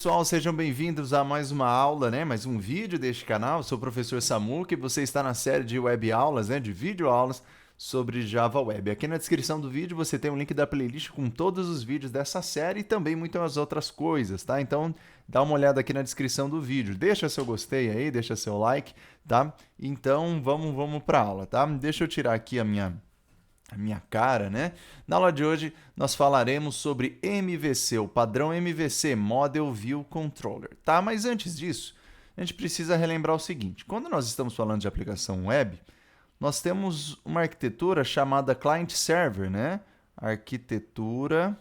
Pessoal, sejam bem-vindos a mais uma aula, né? Mais um vídeo deste canal. Eu sou o professor Samuca e você está na série de web aulas, né? De vídeo aulas sobre Java Web. Aqui na descrição do vídeo você tem um link da playlist com todos os vídeos dessa série e também muitas outras coisas, tá? Então dá uma olhada aqui na descrição do vídeo. Deixa seu gostei aí, deixa seu like, tá? Então vamos para a aula, tá? Deixa eu tirar aqui a minha cara, né? Na aula de hoje nós falaremos sobre MVC, o padrão MVC, Model View Controller, tá? Mas antes disso, a gente precisa relembrar o seguinte: quando nós estamos falando de aplicação web, nós temos uma arquitetura chamada client-server, né? Arquitetura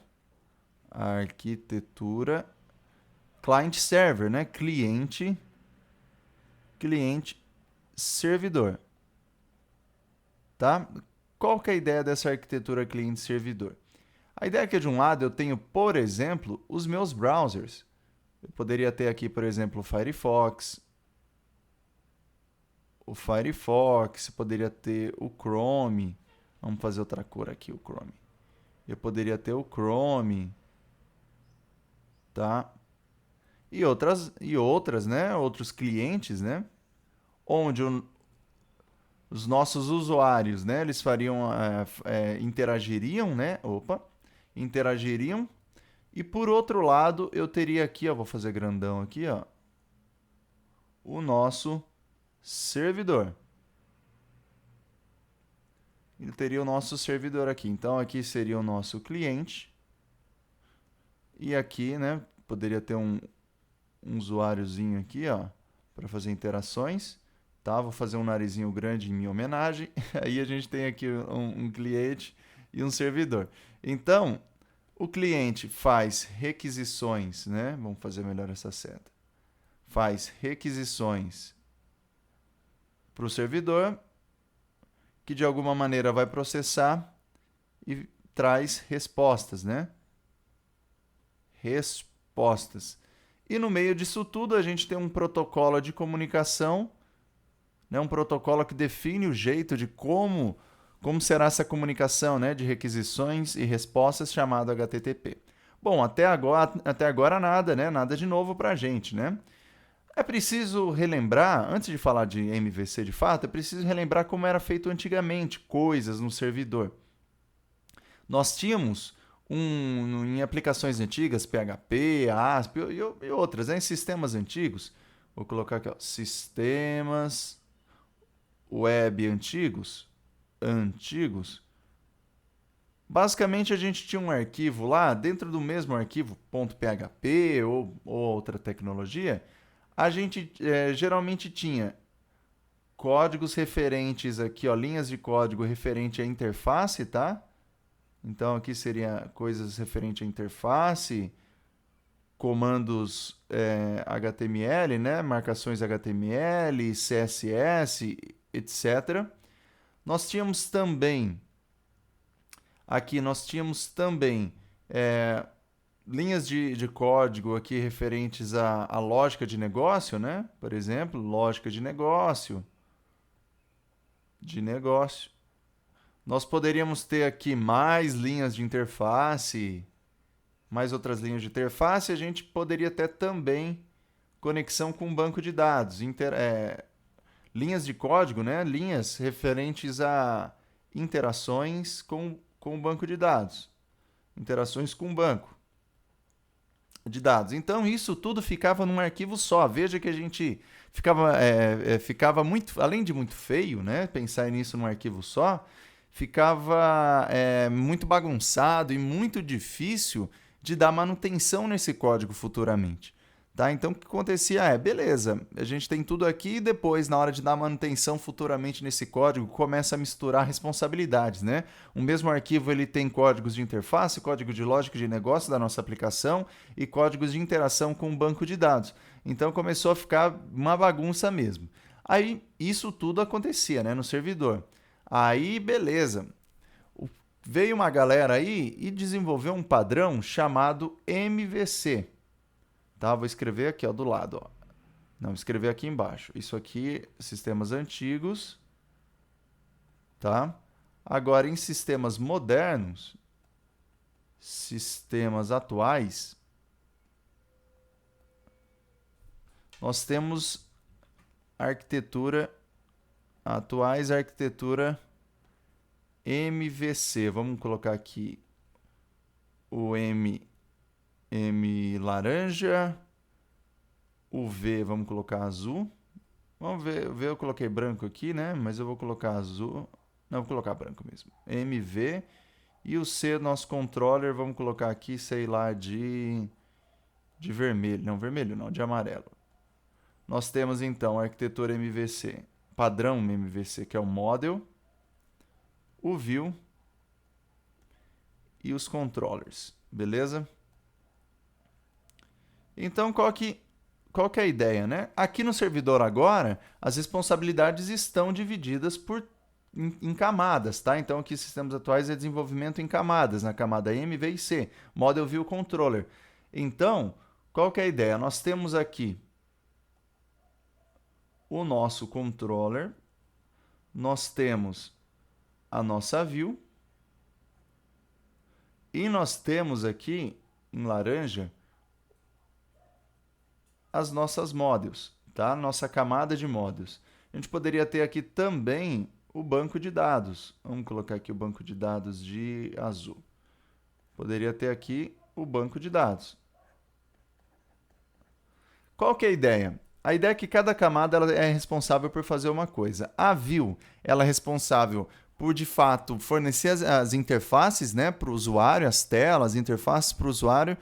client-server, né? Cliente, servidor, tá? Qual que é a ideia dessa arquitetura cliente-servidor? A ideia é que, de um lado, eu tenho, por exemplo, os meus browsers. Eu poderia ter aqui, por exemplo, o Firefox, poderia ter o Chrome. Vamos fazer outra cor aqui, o Chrome. Eu poderia ter o Chrome, tá? E outras, né? Outros clientes, né? Onde os nossos usuários, né? Eles interagiriam, né? Interagiriam. E por outro lado, eu teria aqui, ó, vou fazer grandão aqui, ó, o nosso servidor. Ele teria o nosso servidor aqui. Então aqui seria o nosso cliente. E aqui, né, poderia ter um usuáriozinho aqui, ó, para fazer interações. Tá? Vou fazer um narizinho grande em minha homenagem. Aí a gente tem aqui um cliente e um servidor. Então, o cliente faz requisições, né? Vamos fazer melhor essa seta. Faz requisições para o servidor, que de alguma maneira vai processar e traz respostas, né? Respostas. E no meio disso tudo, a gente tem um protocolo de comunicação, né? Um protocolo que define o jeito de como será essa comunicação, né? De requisições e respostas, chamado HTTP. Bom, até agora nada, né? Nada de novo para a gente, né? É preciso relembrar, antes de falar de MVC de fato, é preciso relembrar como era feito antigamente, coisas no servidor. Nós tínhamos em aplicações antigas, PHP, ASP e outras, né? Em sistemas antigos. Vou colocar aqui, ó, sistemas web antigos. Basicamente, a gente tinha um arquivo lá, dentro do mesmo arquivo .php ou outra tecnologia, a gente geralmente tinha códigos referentes aqui, ó, linhas de código referente à interface, tá? Então aqui seria coisas referente à interface, comandos HTML, né? Marcações HTML, CSS, etc. Nós tínhamos também linhas de código aqui referentes à lógica de negócio, né? Por exemplo, lógica de negócio. Nós poderíamos ter aqui mais linhas de interface, mais outras linhas de interface. A gente poderia ter também conexão com um banco de dados, linhas de código, né? Linhas referentes a interações com o banco de dados, interações com o banco de dados. Então isso tudo ficava num arquivo só. Veja que a gente ficava muito, além de muito feio, né? Pensar nisso num arquivo só, ficava muito bagunçado e muito difícil de dar manutenção nesse código futuramente. Tá? Então, o que acontecia beleza, a gente tem tudo aqui e depois, na hora de dar manutenção futuramente nesse código, começa a misturar responsabilidades, né? O mesmo arquivo ele tem códigos de interface, código de lógica de negócio da nossa aplicação e códigos de interação com o banco de dados. Então, começou a ficar uma bagunça mesmo. Aí, isso tudo acontecia, né, no servidor. Aí, beleza. Veio uma galera aí e desenvolveu um padrão chamado MVC. Tá? Vou escrever aqui, ó, do lado. Ó. Não, vou escrever aqui embaixo. Isso aqui, sistemas antigos. Tá? Agora, em sistemas modernos, sistemas atuais, nós temos atuais arquitetura MVC. Vamos colocar aqui o M laranja, o V vamos colocar azul. Vamos ver, eu coloquei branco aqui, né? Mas eu vou colocar azul. Não, vou colocar branco mesmo. MV. E o C, nosso controller, vamos colocar aqui, sei lá, de vermelho. Não, vermelho não, de amarelo. Nós temos então a arquitetura MVC, padrão MVC, que é o Model, o View e os controllers, beleza? Então, qual que é a ideia, né? Aqui no servidor agora, as responsabilidades estão divididas em camadas, tá? Então, aqui, sistemas atuais é desenvolvimento em camadas, na camada M, V e C, Model, View, Controller. Então, qual que é a ideia? Nós temos aqui o nosso controller, nós temos a nossa view e nós temos aqui em laranja as nossas models, tá? Nossa camada de models. A gente poderia ter aqui também o banco de dados. Vamos colocar aqui o banco de dados de azul. Poderia ter aqui o banco de dados. Qual que é a ideia? A ideia é que cada camada ela é responsável por fazer uma coisa. A view ela é responsável por, de fato, fornecer as interfaces, né, para o usuário, as telas, as interfaces para o usuário,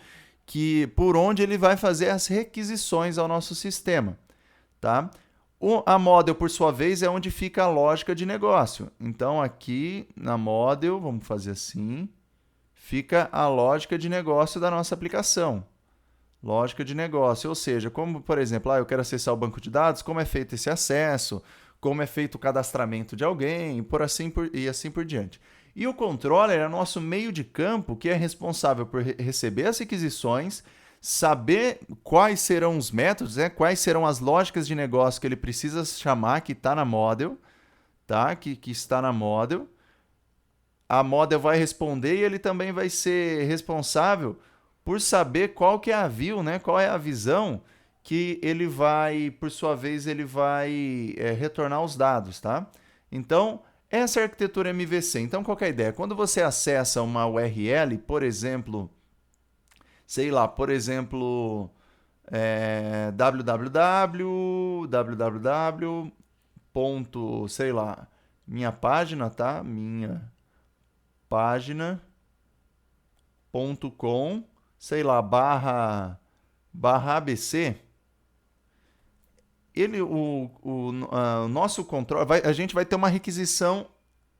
por onde ele vai fazer as requisições ao nosso sistema. Tá? A model, por sua vez, é onde fica a lógica de negócio. Então, aqui na model, vamos fazer assim, fica a lógica de negócio da nossa aplicação. Lógica de negócio, ou seja, como, por exemplo, eu quero acessar o banco de dados, como é feito esse acesso, como é feito o cadastramento de alguém, e assim por diante. E o controller é o nosso meio de campo que é responsável por receber as requisições, saber quais serão os métodos, né? Quais serão as lógicas de negócio que ele precisa chamar, que está na model, tá? que está na model. A model vai responder e ele também vai ser responsável por saber qual que é a view, né? Qual é a visão que ele vai, por sua vez, ele vai retornar os dados, tá? Então, essa é a arquitetura MVC. Então, qual que é a ideia? Quando você acessa uma URL, por exemplo, sei lá, www, sei lá, minha página, tá? Minha página.com, sei lá, barra ABC, o nosso controller, a gente vai ter uma requisição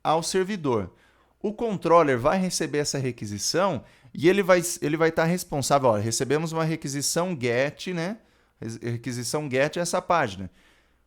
ao servidor. O controller vai receber essa requisição e ele vai estar responsável. Olha, recebemos uma requisição GET, né? Requisição GET é essa página.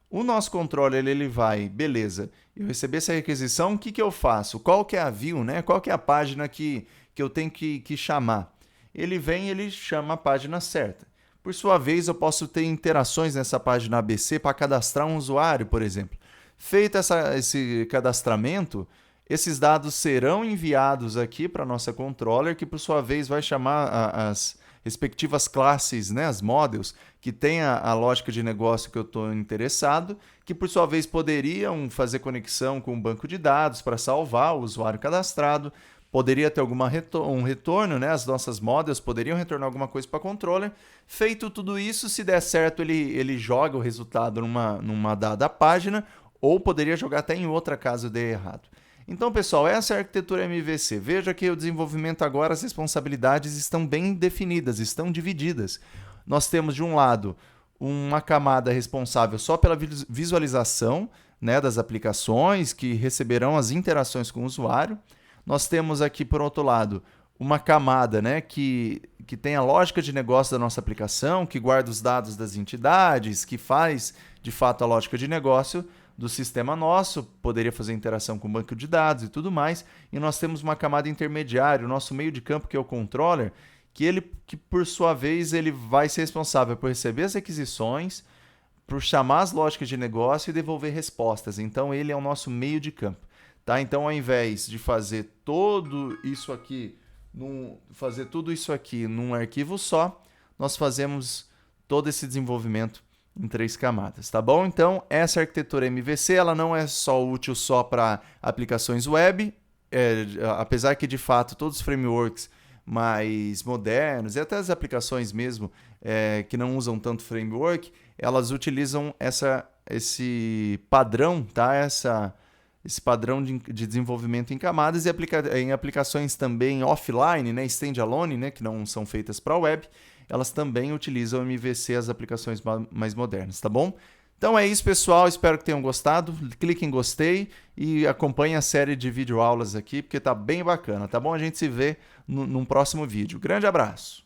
O nosso controller, ele vai, beleza, eu recebi essa requisição, o que eu faço? Qual que é a view, né? Qual que é a página que eu tenho que chamar? Ele vem e ele chama a página certa. Por sua vez, eu posso ter interações nessa página ABC para cadastrar um usuário, por exemplo. Feito esse cadastramento, esses dados serão enviados aqui para a nossa controller, que por sua vez vai chamar as respectivas classes, né, as models, que tem a lógica de negócio que eu estou interessado, que por sua vez poderiam fazer conexão com o banco de dados para salvar o usuário cadastrado, poderia ter um retorno, né? As nossas models poderiam retornar alguma coisa para o controller. Feito tudo isso, se der certo, ele joga o resultado numa dada página, ou poderia jogar até em outra caso dê errado. Então, pessoal, essa é a arquitetura MVC. Veja que o desenvolvimento agora, as responsabilidades estão bem definidas, estão divididas. Nós temos, de um lado, uma camada responsável só pela visualização, né, das aplicações que receberão as interações com o usuário. Nós temos aqui, por outro lado, uma camada, né, que tem a lógica de negócio da nossa aplicação, que guarda os dados das entidades, que faz, de fato, a lógica de negócio do sistema nosso, poderia fazer interação com o banco de dados e tudo mais. E nós temos uma camada intermediária, o nosso meio de campo, que é o controller, que por sua vez ele vai ser responsável por receber as requisições, por chamar as lógicas de negócio e devolver respostas. Então ele é o nosso meio de campo. Tá? Então, ao invés de fazer tudo isso aqui num arquivo só, nós fazemos todo esse desenvolvimento em 3 camadas, tá bom? Então, essa arquitetura MVC, ela não é só útil só para aplicações web, apesar que, de fato, todos os frameworks mais modernos e até as aplicações mesmo que não usam tanto framework, elas utilizam esse padrão, tá? Esse padrão de desenvolvimento em camadas e em aplicações também offline, né? Standalone, né? Que não são feitas para web, elas também utilizam MVC, as aplicações mais modernas, tá bom? Então é isso, pessoal. Espero que tenham gostado. Clique em gostei e acompanhe a série de videoaulas aqui, porque tá bem bacana, tá bom? A gente se vê num próximo vídeo. Grande abraço!